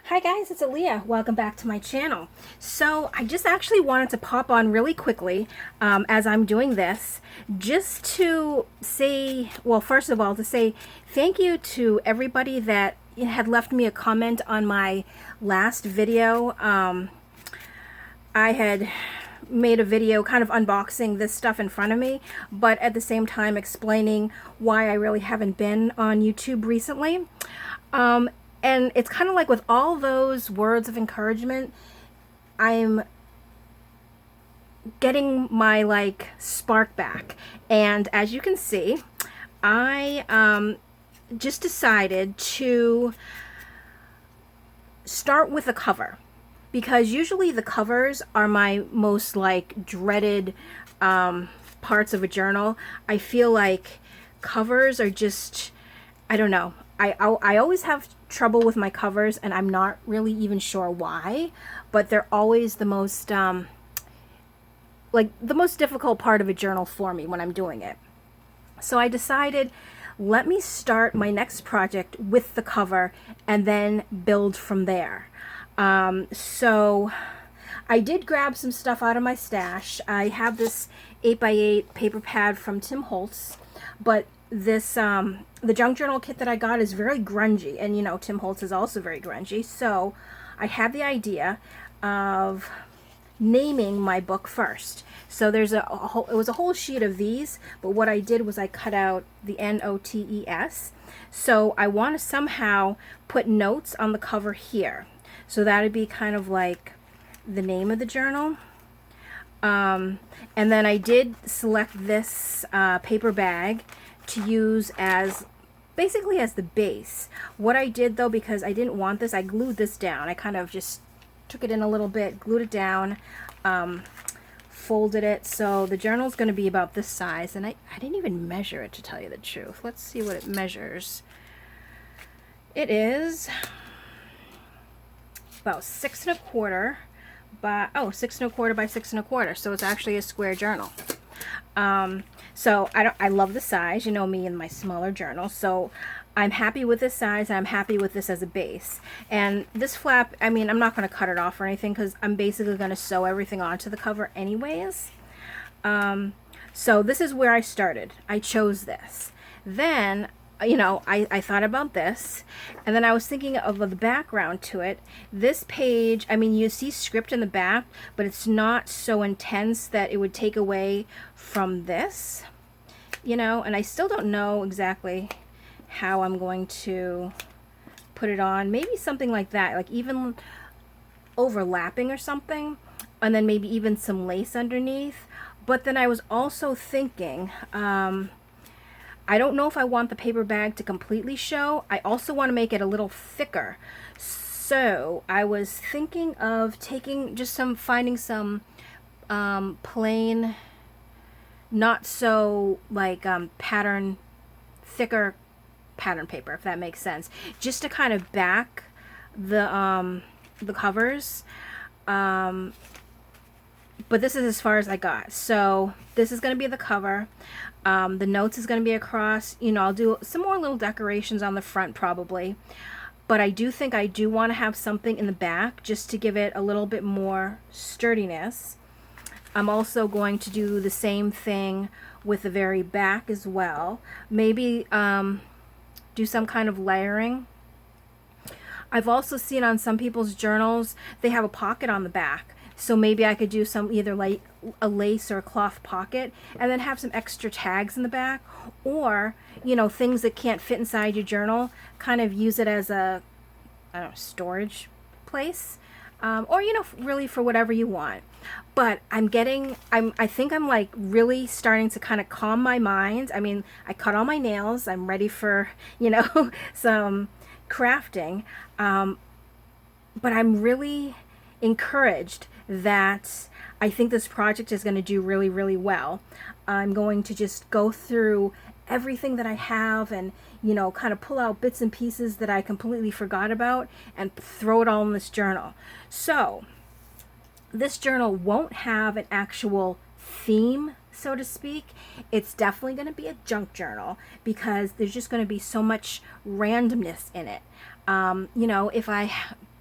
Hi guys, it's Alia. Welcome back to my channel. So I just actually wanted to pop on really quickly as I'm doing this, just to say, well, first of all, to say thank you to everybody that had left me a comment on my last video. I had made a video kind of unboxing this stuff in front of me, but at the same time explaining why I really haven't been on YouTube recently. And it's kind of like with all those words of encouragement, I'm getting my spark back. And as you can see, I just decided to start with a cover, because usually the covers are my most dreaded parts of a journal. I feel like covers are just, I don't know. I always have trouble with my covers, and I'm not really even sure why, but they're always the most the most difficult part of a journal for me when I'm doing it. So I decided, let me start my next project with the cover and then build from there. So I did grab some stuff out of my stash. I have this 8x8 paper pad from Tim Holtz, but this the junk journal kit that I got is very grungy, and you know Tim Holtz is also very grungy. So I had the idea of naming my book first. So there's it was a whole sheet of these, but what I did was I cut out the NOTES. So I want to somehow put notes on the cover here. So that'd be kind of like the name of the journal. And then I did select this paper bag to use as basically as the base. What I did though, because I didn't want this, I glued this down. I kind of just took it in a little bit, glued it down, folded it. So the journal is going to be about this size, and I didn't even measure it, to tell you the truth. Let's see what it measures. It is about 6 1/4 by 6 1/4 by 6 1/4. So it's actually a square journal. So I love the size, you know me and my smaller journals. So I'm happy with this size, and I'm happy with this as a base. And this flap, I mean, I'm not going to cut it off or anything, because I'm basically going to sew everything onto the cover anyways. So this is where I started. I chose this. Then, you know, I thought about this, and then I was thinking of the background to it. This page, I mean, you see script in the back, but it's not so intense that it would take away from this, you know, and I still don't know exactly how I'm going to put it on. Maybe something like that, like even overlapping or something, and then maybe even some lace underneath. But then I was also thinking, I don't know if I want the paper bag to completely show. I also want to make it a little thicker. So I was thinking of taking just finding some plain, not so thicker pattern paper, if that makes sense, just to kind of back the covers. But this is as far as I got. So this is going to be the cover. The notes is going to be across. You know, I'll do some more little decorations on the front probably. But I do think I do want to have something in the back just to give it a little bit more sturdiness. I'm also going to do the same thing with the very back as well. Maybe do some kind of layering. I've also seen on some people's journals, they have a pocket on the back. So maybe I could do some either like a lace or a cloth pocket, and then have some extra tags in the back, or, you know, things that can't fit inside your journal, kind of use it as a, I don't know, storage place, or, you know, really for whatever you want. But I think I'm like really starting to kind of calm my mind. I mean, I cut all my nails. I'm ready for, you know, some crafting. But I'm really encouraged that I think this project is going to do really, really well. I'm going to just go through everything that I have and, you know, kind of pull out bits and pieces that I completely forgot about and throw it all in this journal. So this journal won't have an actual theme, so to speak. It's definitely going to be a junk journal, because there's just going to be so much randomness in it. You know, if I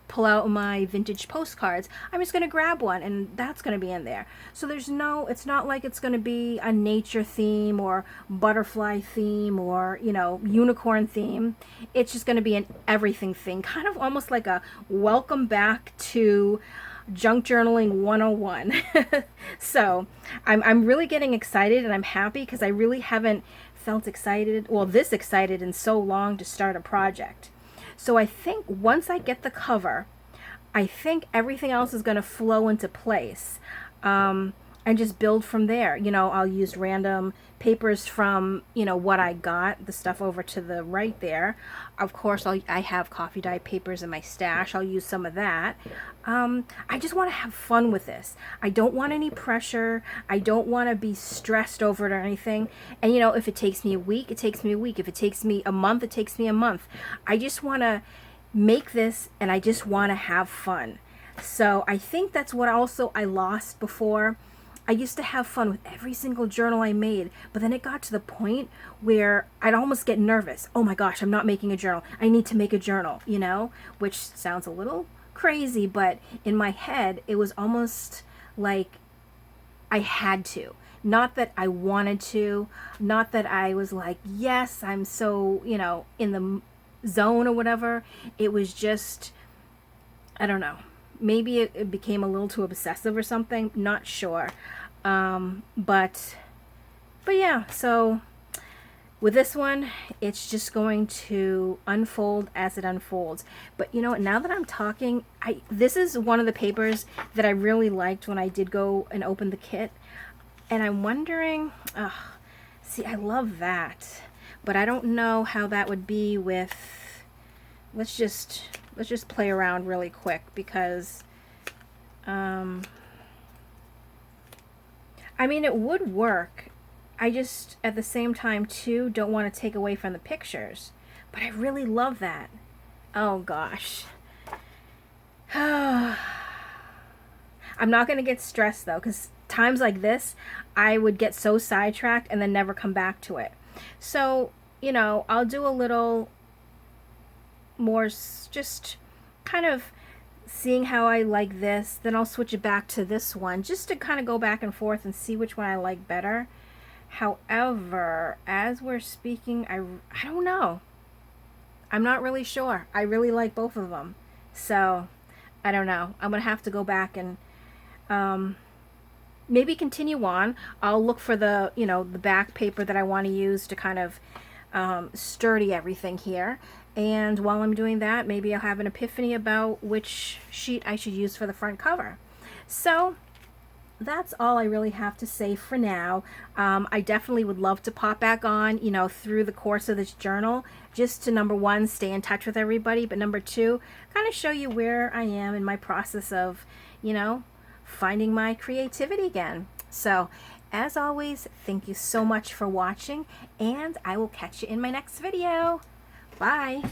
pull out my vintage postcards, I'm just going to grab one and that's going to be in there. So it's not like it's going to be a nature theme or butterfly theme or, unicorn theme. It's just going to be an everything thing, kind of almost like a welcome back to Junk Journaling 101. So I'm really getting excited and I'm happy because I really haven't felt this excited in so long to start a project. So I think once I get the cover, I think everything else is going to flow into place, and just build from there. I'll use random papers from, what I got, the stuff over to the right there. Of course, I have coffee dye papers in my stash. I'll use some of that. I just want to have fun with this. I don't want any pressure. I don't want to be stressed over it or anything. And, if it takes me a week, it takes me a week. If it takes me a month, it takes me a month. I just want to make this and I just want to have fun. So I think that's what also I lost before. I used to have fun with every single journal I made, but then it got to the point where I'd almost get nervous. Oh my gosh, I'm not making a journal. I need to make a journal, which sounds a little crazy, but in my head, it was almost like I had to. Not that I wanted to, not that I was like, yes, I'm so, in the zone or whatever. It was just, I don't know. Maybe it became a little too obsessive or something. Not sure. But yeah, so with this one, it's just going to unfold as it unfolds. But now that I'm talking, this is one of the papers that I really liked when I did go and open the kit. And I'm wondering, see, I love that. But I don't know how that would be with, let's just play around really quick because, I mean, it would work. I just, at the same time, too, don't want to take away from the pictures. But I really love that. Oh, gosh. I'm not going to get stressed, though, because times like this, I would get so sidetracked and then never come back to it. So, I'll do a little more just kind of seeing how I like this. Then I'll switch it back to this one just to kind of go back and forth and see which one I like better. However, as we're speaking, I don't know. I'm not really sure. I really like both of them. So, I don't know. I'm going to have to go back and maybe continue on. I'll look for the, the back paper that I want to use to kind of sturdy everything here. And while I'm doing that, maybe I'll have an epiphany about which sheet I should use for the front cover. So that's all I really have to say for now. I definitely would love to pop back on, through the course of this journal, just to, number one, stay in touch with everybody, but number two, kind of show you where I am in my process of, finding my creativity again. So, as always, thank you so much for watching, and I will catch you in my next video. Bye.